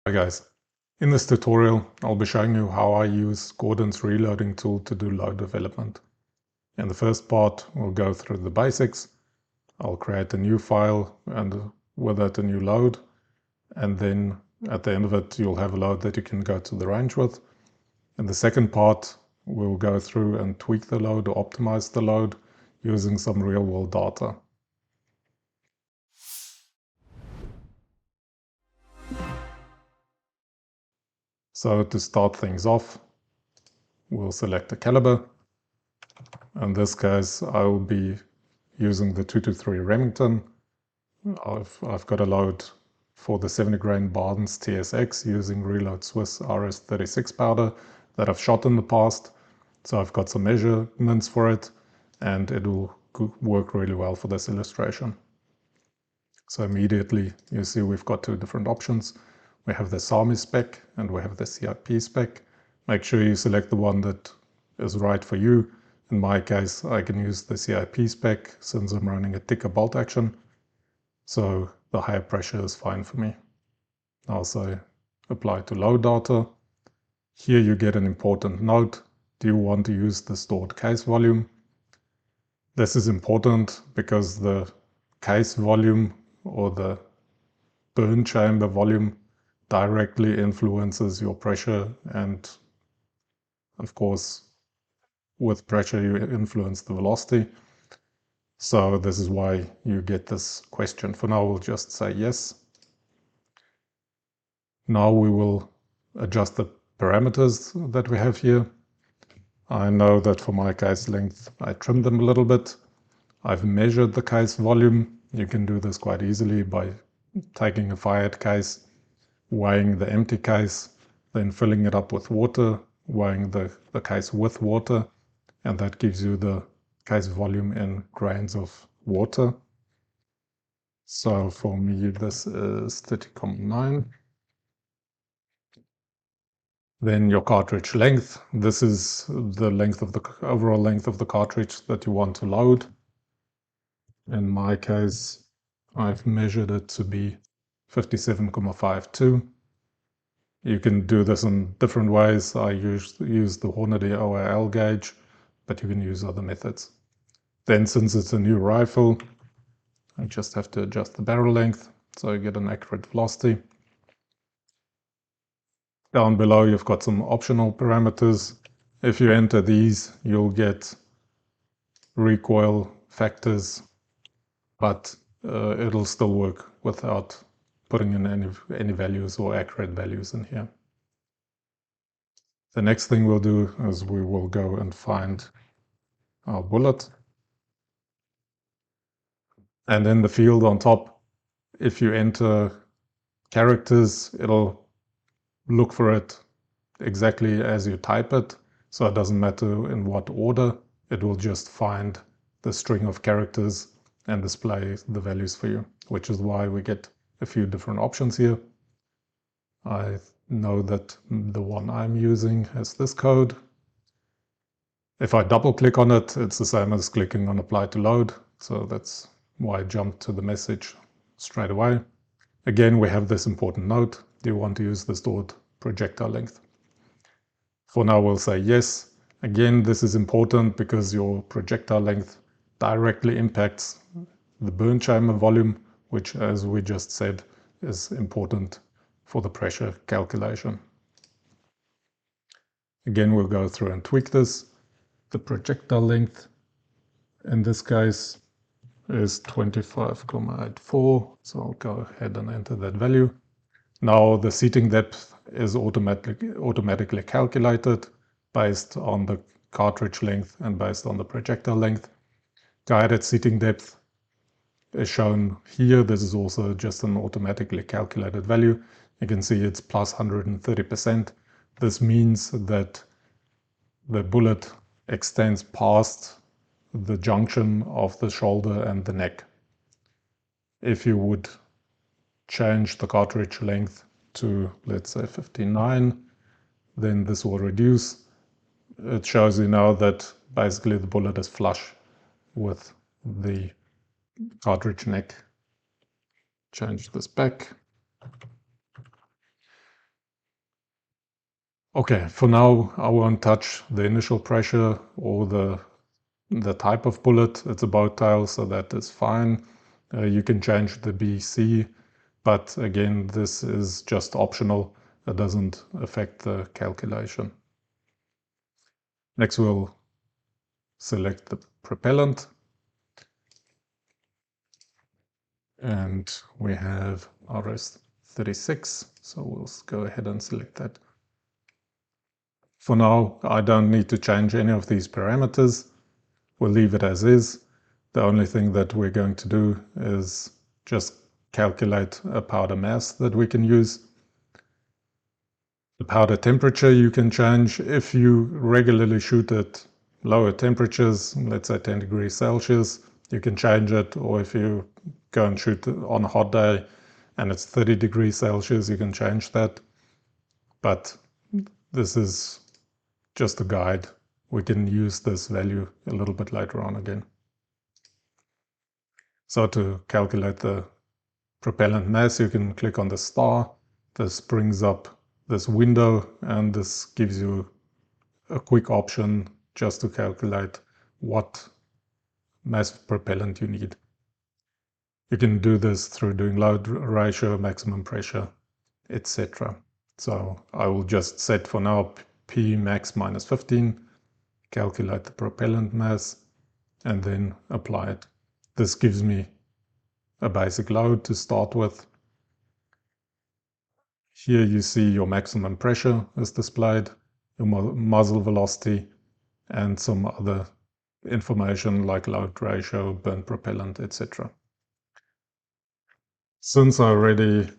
Hi guys, in this tutorial I'll be showing you how I use Gordon's reloading tool to do load development. In the first part we'll go through the basics. I'll create a new file and with that a new load, and then at the end of it you'll have a load that you can go to the range with. In the second part we'll go through and tweak the load or optimize the load using some real-world data. So to start things off, we'll select a caliber. In this case, I will be using the 223 Remington. I've got a load for the 70 grain Barnes TSX using Reload Swiss RS36 powder that I've shot in the past. So I've got some measurements for it and it will work really well for this illustration. So immediately you see we've got two different options. We have the SAMI spec and we have the CIP spec. Make sure you select the one that is right for you. In my case, I can use the CIP spec since I'm running a thicker bolt action. So the higher pressure is fine for me. I'll say apply to load data. Here you get an important note. Do you want to use the stored case volume? This is important because the case volume or the burn chamber volume directly influences your pressure, and of course with pressure you influence the velocity. So this is why you get this question. For now we'll just say yes. Now we will adjust the parameters that we have here. I know that for my case length I trimmed them a little bit. I've measured the case volume. You can do this quite easily by taking a fired case, weighing the empty case, then filling it up with water, weighing the case with water, and that gives you the case volume in grains of water. So for me this is 30.9. Then your cartridge length. This is the length of the overall length of the cartridge that you want to load. In my case, I've measured it to be 57.52. You can do this in different ways. I use the Hornady OAL gauge, but you can use other methods. Then since it's a new rifle, I just have to adjust the barrel length so I get an accurate velocity. Down below you've got some optional parameters. If you enter these, you'll get recoil factors, but it'll still work without putting in any values or accurate values in here. The next thing we'll do is we will go and find our bullet. And in the field on top, if you enter characters, it'll look for it exactly as you type it. So it doesn't matter in what order, it will just find the string of characters and display the values for you, which is why we get a few different options here. I know that the one I'm using has this code. If I double click on it, it's the same as clicking on apply to load. So that's why I jumped to the message straight away. Again, we have this important note. Do you want to use the stored projectile length? For now, we'll say yes. Again, this is important because your projectile length directly impacts the burn chamber volume, which, as we just said, is important for the pressure calculation. Again, we'll go through and tweak this. The projectile length in this case is 25.84, so I'll go ahead and enter that value. Now the seating depth is automatically calculated based on the cartridge length and based on the projectile length. Guided seating depth is shown here. This is also just an automatically calculated value. You can see it's plus 130%. This means that the bullet extends past the junction of the shoulder and the neck. If you would change the cartridge length to, let's say, 59, then this will reduce. It shows you now that basically the bullet is flush with the cartridge neck. Change this back. Okay, for now I won't touch the initial pressure or the type of bullet. It's a bow tail, so that is fine. You can change the BC, but again, this is just optional. It doesn't affect the calculation. Next, we'll select the propellant. And we have RS36, so we'll go ahead and select that. For now, I don't need to change any of these parameters. We'll leave it as is. The only thing that we're going to do is just calculate a powder mass that we can use. The powder temperature you can change if you regularly shoot at lower temperatures, let's say 10 degrees Celsius, you can change it, or if you go and shoot on a hot day and it's 30 degrees Celsius, you can change that. But this is just a guide. We can use this value a little bit later on again. So to calculate the propellant mass, you can click on the star. This brings up this window, and this gives you a quick option just to calculate what mass of propellant you need. You can do this through doing load ratio, maximum pressure, etc. So I will just set for now P max minus 15, calculate the propellant mass, and then apply it. This gives me a basic load to start with. Here you see your maximum pressure is displayed, your muzzle velocity, and some other information like load ratio, burn propellant, etc. Since I already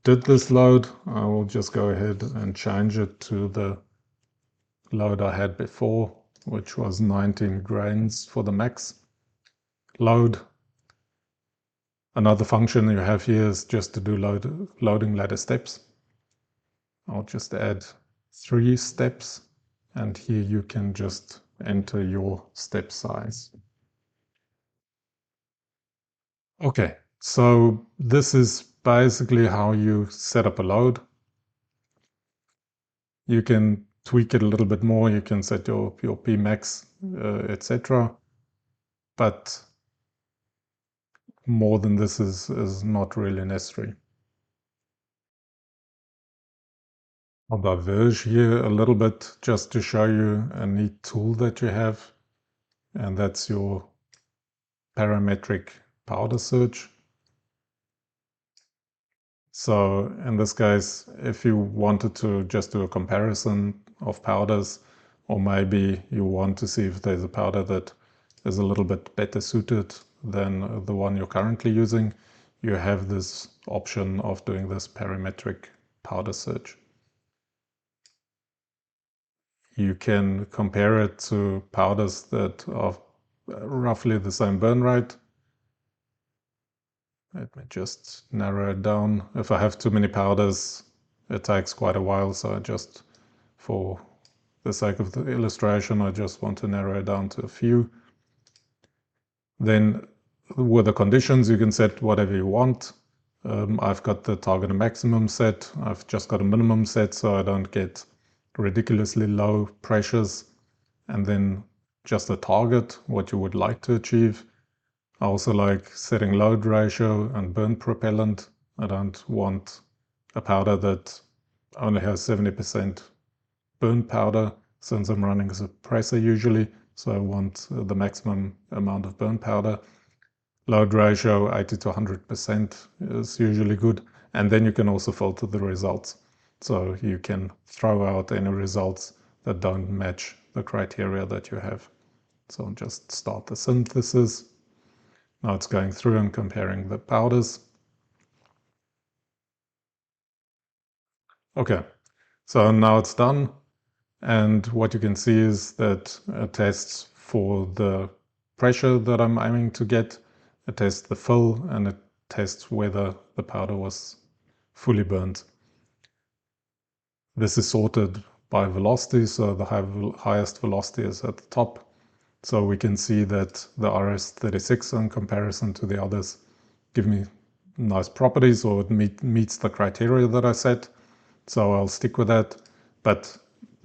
did this load, I will just go ahead and change it to the load I had before, which was 19 grains for the max load. Another function you have here is just to do loading ladder steps. I'll just add 3 steps, and here you can just enter your step size. Okay, so this is basically how you set up a load. You can tweak it a little bit more. You can set your P max, etc. But more than this is not really necessary. I'll diverge here a little bit just to show you a neat tool that you have, and that's your parametric powder search. So in this case, if you wanted to just do a comparison of powders, or maybe you want to see if there's a powder that is a little bit better suited than the one you're currently using, you have this option of doing this parametric powder search. You can compare it to powders that are roughly the same burn rate. Let me just narrow it down. If I have too many powders, it takes quite a while, so just for the sake of the illustration, I just want to narrow it down to a few. Then with the conditions, you can set whatever you want. I've got the target and maximum set. I've just got a minimum set so I don't get ridiculously low pressures. And then just a target, what you would like to achieve. I also like setting load ratio and burn propellant. I don't want a powder that only has 70% burn powder, since I'm running a suppressor usually, so I want the maximum amount of burn powder. Load ratio 80 to 100% is usually good, and then you can also filter the results. So you can throw out any results that don't match the criteria that you have. So just start the synthesis. Now it's going through and comparing the powders. Okay, so now it's done. And what you can see is that it tests for the pressure that I'm aiming to get. It tests the fill, and it tests whether the powder was fully burnt. This is sorted by velocity, so the highest velocity is at the top. So we can see that the RS36 in comparison to the others give me nice properties, or it meets the criteria that I set. So I'll stick with that. But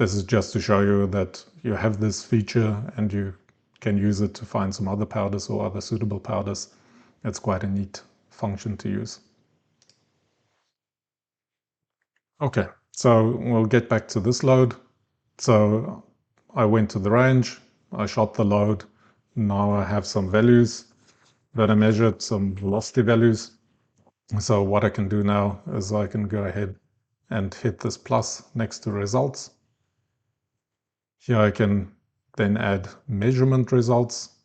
This is just to show you that you have this feature and you can use it to find some other powders or other suitable powders. It's quite a neat function to use. Okay, so we'll get back to this load. So I went to the range, I shot the load. Now I have some values that I measured, some velocity values. So what I can do now is I can go ahead and hit this plus next to results. Here I can then add measurement results.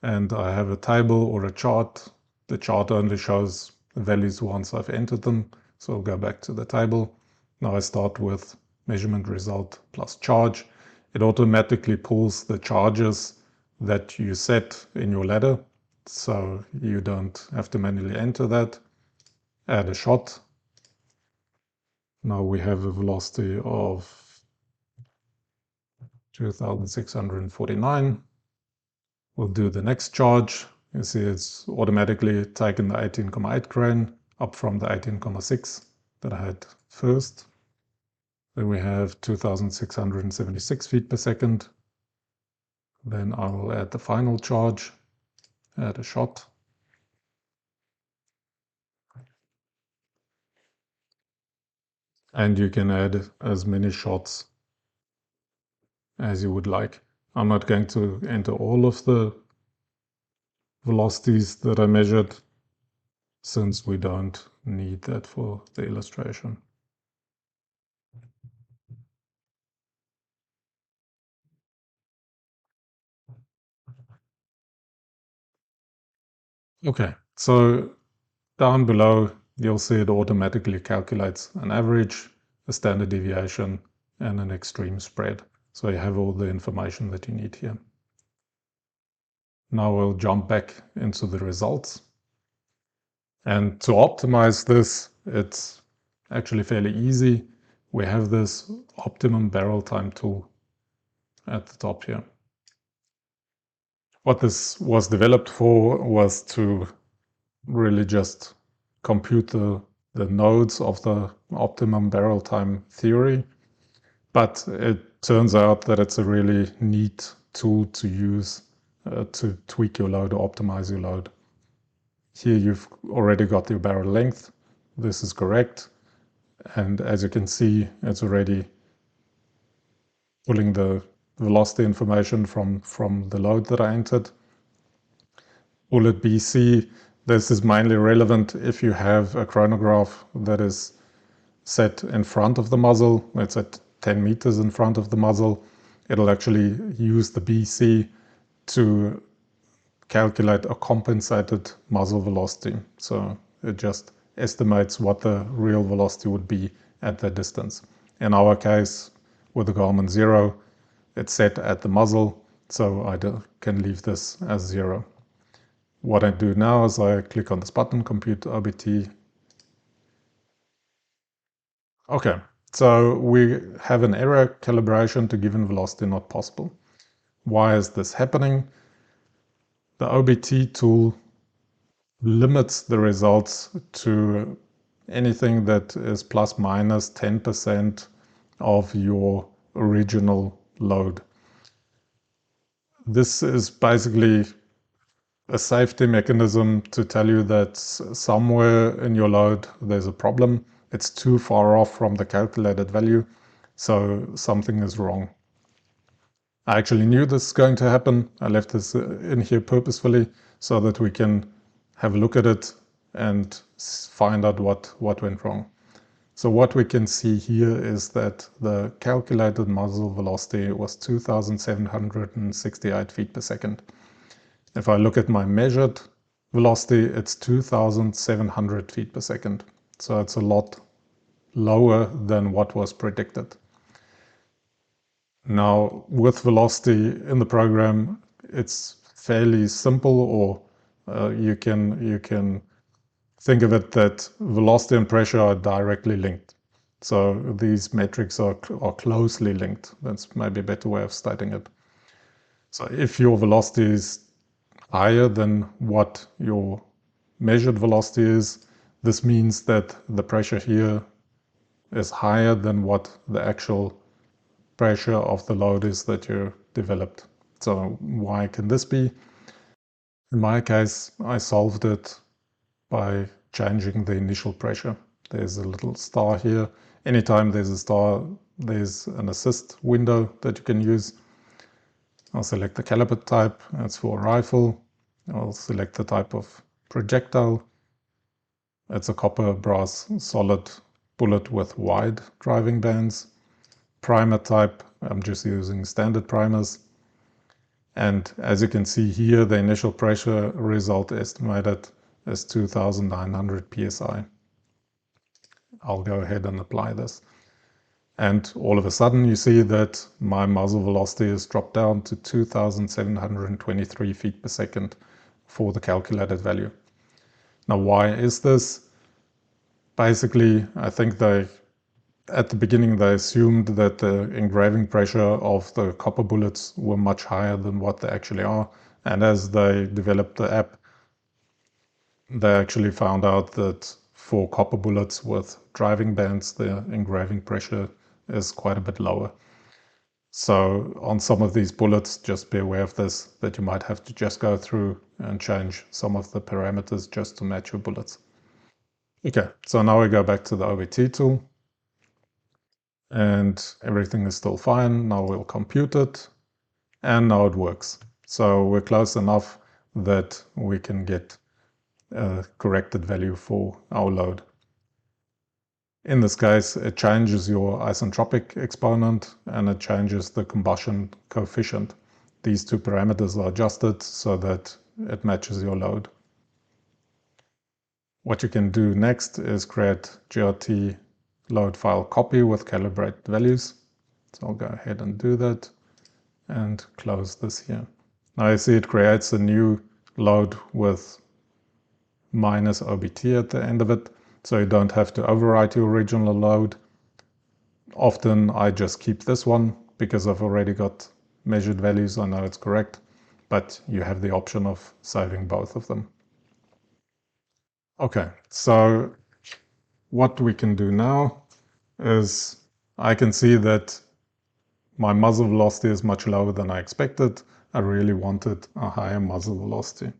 And I have a table or a chart. The chart only shows the values once I've entered them. So I'll go back to the table. Now I start with measurement result plus charge. It automatically pulls the charges that you set in your ladder. So you don't have to manually enter that. Add a shot. Now we have a velocity of 2,649. We'll do the next charge. You see it's automatically taken the 18,8 grain up from the 18,6 that I had first. Then we have 2,676 feet per second. Then I will add the final charge, add a shot. And you can add as many shots as you would like. I'm not going to enter all of the velocities that I measured since we don't need that for the illustration. Okay, so down below you'll see it automatically calculates an average, a standard deviation, and an extreme spread. So you have all the information that you need here. Now we'll jump back into the results. And to optimize this, it's actually fairly easy. We have this optimum barrel time tool at the top here. What this was developed for was to really just compute the nodes of the optimum barrel time theory. But it turns out that it's a really neat tool to use to tweak your load or optimize your load. Here you've already got your barrel length. This is correct. And as you can see, it's already pulling the velocity information from the load that I entered. Bullet BC, this is mainly relevant if you have a chronograph that is set in front of the muzzle. It's at 10 meters in front of the muzzle. It'll actually use the BC to calculate a compensated muzzle velocity. So it just estimates what the real velocity would be at that distance. In our case, with the Garmin 0, it's set at the muzzle, so I can leave this as 0. What I do now is I click on this button, Compute OBT. Okay, so we have an error, calibration to given velocity not possible. Why is this happening? The OBT tool limits the results to anything that is plus minus 10% of your original load. This is basically a safety mechanism to tell you that somewhere in your load there's a problem. It's too far off from the calculated value, so something is wrong. I actually knew this was going to happen. I left this in here purposefully so that we can have a look at it and find out what went wrong. So what we can see here is that the calculated muzzle velocity was 2,768 feet per second. If I look at my measured velocity, it's 2,700 feet per second. So it's a lot lower than what was predicted. Now, with velocity in the program, it's fairly simple, or you can think of it that velocity and pressure are directly linked. So these metrics are closely linked. That's maybe a better way of stating it. So if your velocity is higher than what your measured velocity is, this means that the pressure here is higher than what the actual pressure of the load is that you developed. So why can this be? In my case, I solved it by changing the initial pressure. There's a little star here. Anytime there's a star, there's an assist window that you can use. I'll select the caliber type, that's for a rifle. I'll select the type of projectile. It's a copper brass solid bullet with wide driving bands. Primer type, I'm just using standard primers. And as you can see here, the initial pressure result estimated is 2,900 psi. I'll go ahead and apply this. And all of a sudden you see that my muzzle velocity has dropped down to 2,723 feet per second for the calculated value. Now, why is this? Basically, I think at the beginning they assumed that the engraving pressure of the copper bullets were much higher than what they actually are. And as they developed the app, they actually found out that for copper bullets with driving bands, the engraving pressure is quite a bit lower. So on some of these bullets, just be aware of this, that you might have to just go through and change some of the parameters just to match your bullets. Okay, so now we go back to the OBT tool and everything is still fine. Now we'll compute it and now it works. So we're close enough that we can get a corrected value for our load. In this case, it changes your isentropic exponent and it changes the combustion coefficient. These two parameters are adjusted so that it matches your load. What you can do next is create GRT load file copy with calibrated values. So I'll go ahead and do that and close this here. Now you see it creates a new load with minus OBT at the end of it, so you don't have to overwrite your original load. Often I just keep this one because I've already got measured values. I know it's correct, but you have the option of saving both of them. Okay, so what we can do now is I can see that my muzzle velocity is much lower than I expected. I really wanted a higher muzzle velocity.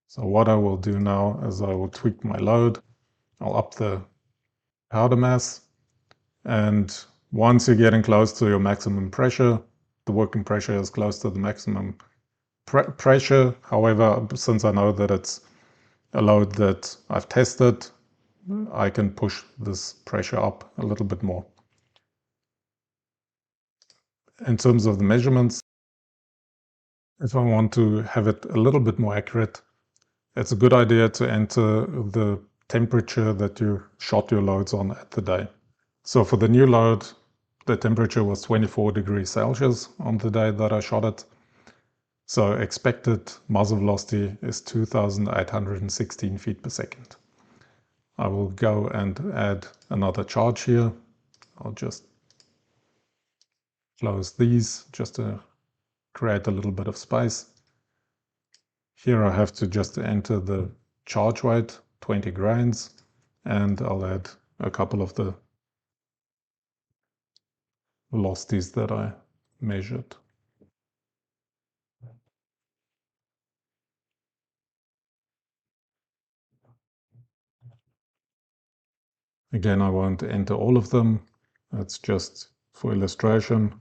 So what I will do now is I will tweak my load. I'll up the powder mass. And once you're getting close to your maximum pressure, the working pressure is close to the maximum pressure. However, since I know that it's a load that I've tested, I can push this pressure up a little bit more. In terms of the measurements, if I want to have it a little bit more accurate, it's a good idea to enter the temperature that you shot your loads on at the day. So for the new load, the temperature was 24 degrees Celsius on the day that I shot it. So expected muzzle velocity is 2,816 feet per second. I will go and add another charge here. I'll just close these just to create a little bit of space. Here I have to just enter the charge weight, 20 grains, and I'll add a couple of the velocities that I measured. Again, I won't enter all of them. That's just for illustration.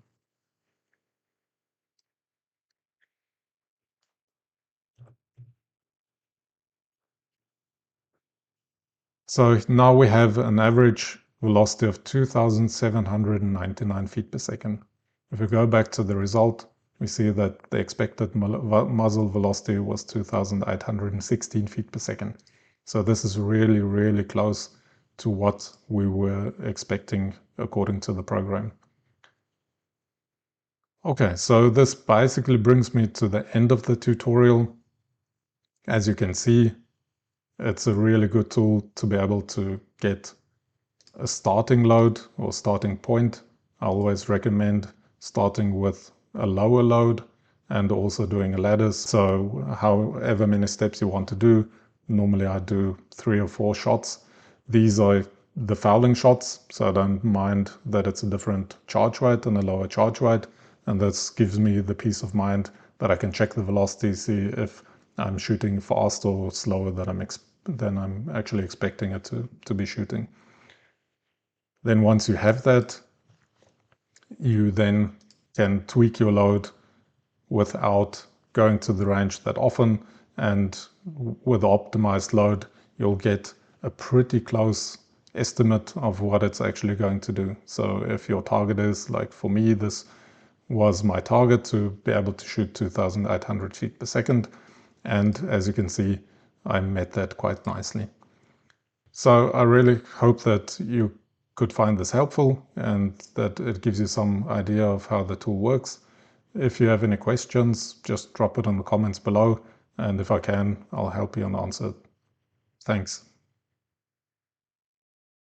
So now we have an average velocity of 2,799 feet per second. If we go back to the result, we see that the expected muzzle velocity was 2,816 feet per second. So this is really, really close to what we were expecting according to the program. Okay, so this basically brings me to the end of the tutorial. As you can see, it's a really good tool to be able to get a starting load or starting point. I always recommend starting with a lower load and also doing a ladder. So however many steps you want to do, normally I do 3 or 4 shots. These are the fouling shots, so I don't mind that it's a different charge rate and a lower charge rate, and this gives me the peace of mind that I can check the velocity, see if I'm shooting faster or slower than I'm actually expecting it to be shooting. Then once you have that, you then can tweak your load without going to the range that often, and with the optimized load you'll get a pretty close estimate of what it's actually going to do. So if your target is, like for me, this was my target, to be able to shoot 2,800 feet per second, and as you can see, I met that quite nicely. So I really hope that you could find this helpful and that it gives you some idea of how the tool works. If you have any questions, just drop it in the comments below, and if I can, I'll help you and answer it. Thanks.